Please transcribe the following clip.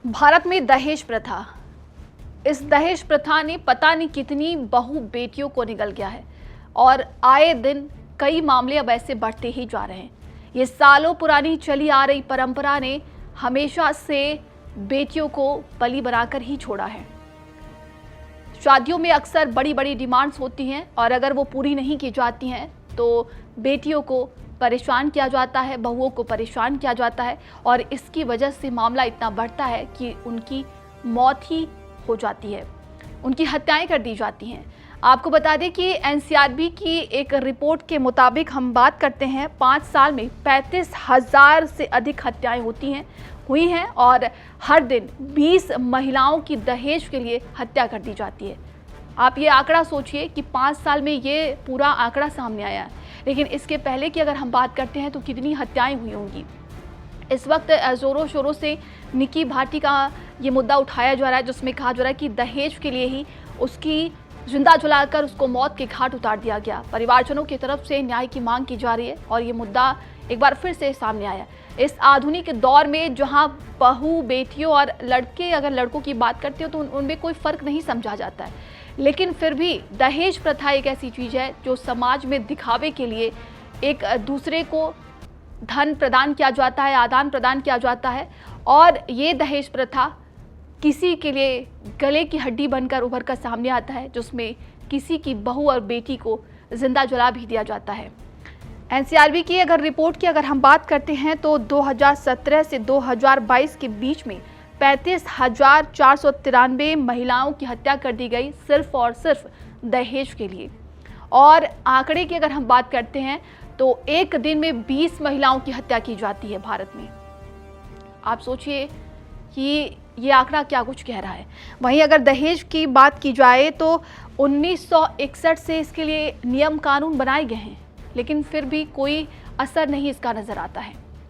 भारत में दहेज प्रथा, इस दहेज प्रथा ने पता नहीं कितनी बहु बेटियों को निगल गया है और आए दिन कई मामले अब ऐसे बढ़ते ही जा रहे हैं। ये सालों पुरानी चली आ रही परंपरा ने हमेशा से बेटियों को बलि बनाकर ही छोड़ा है। शादियों में अक्सर बड़ी बड़ी डिमांड्स होती हैं और अगर वो पूरी नहीं की जाती हैं तो बेटियों को परेशान किया जाता है, बहुओं को परेशान किया जाता है और इसकी वजह से मामला इतना बढ़ता है कि उनकी मौत ही हो जाती है, उनकी हत्याएं कर दी जाती हैं। आपको बता दें कि एनसीआरबी की एक रिपोर्ट के मुताबिक हम बात करते हैं 5 साल में 35,000 से अधिक हत्याएं हुई हैं और हर दिन 20 महिलाओं की दहेज के लिए हत्या कर दी जाती है। आप ये आंकड़ा सोचिए कि 5 साल में ये पूरा आंकड़ा सामने आया है, लेकिन इसके पहले की अगर हम बात करते हैं तो कितनी हत्याएं हुई होंगी। इस वक्त ज़ोरों शोरों से निकी भाटी का ये मुद्दा उठाया जा रहा है, जिसमें कहा जा रहा है कि दहेज के लिए ही उसकी जिंदा जलाकर उसको मौत के घाट उतार दिया गया। परिवारजनों की तरफ से न्याय की मांग की जा रही है और ये मुद्दा एक बार फिर से सामने आया। इस आधुनिक दौर में जहां बहू बेटियों और लड़के, अगर लड़कों की बात करते हो तो उनमें कोई फ़र्क नहीं समझा जाता है, लेकिन फिर भी दहेज प्रथा एक ऐसी चीज़ है जो समाज में दिखावे के लिए एक दूसरे को धन प्रदान किया जाता है, आदान प्रदान किया जाता है और ये दहेज प्रथा किसी के लिए गले की हड्डी बनकर उभर कर सामने आता है, जिसमें किसी की बहू और बेटी को जिंदा जला भी दिया जाता है। एनसीआरबी की अगर रिपोर्ट की अगर हम बात करते हैं तो 2017 से 2022 के बीच में 35,493 महिलाओं की हत्या कर दी गई सिर्फ और सिर्फ दहेज के लिए। और आंकड़े की अगर हम बात करते हैं तो एक दिन में 20 महिलाओं की हत्या की जाती है भारत में। आप सोचिए कि ये आंकड़ा क्या कुछ कह रहा है। वहीं अगर दहेज की बात की जाए तो 1961 से इसके लिए नियम कानून बनाए गए हैं, लेकिन फिर भी कोई असर नहीं इसका नजर आता है।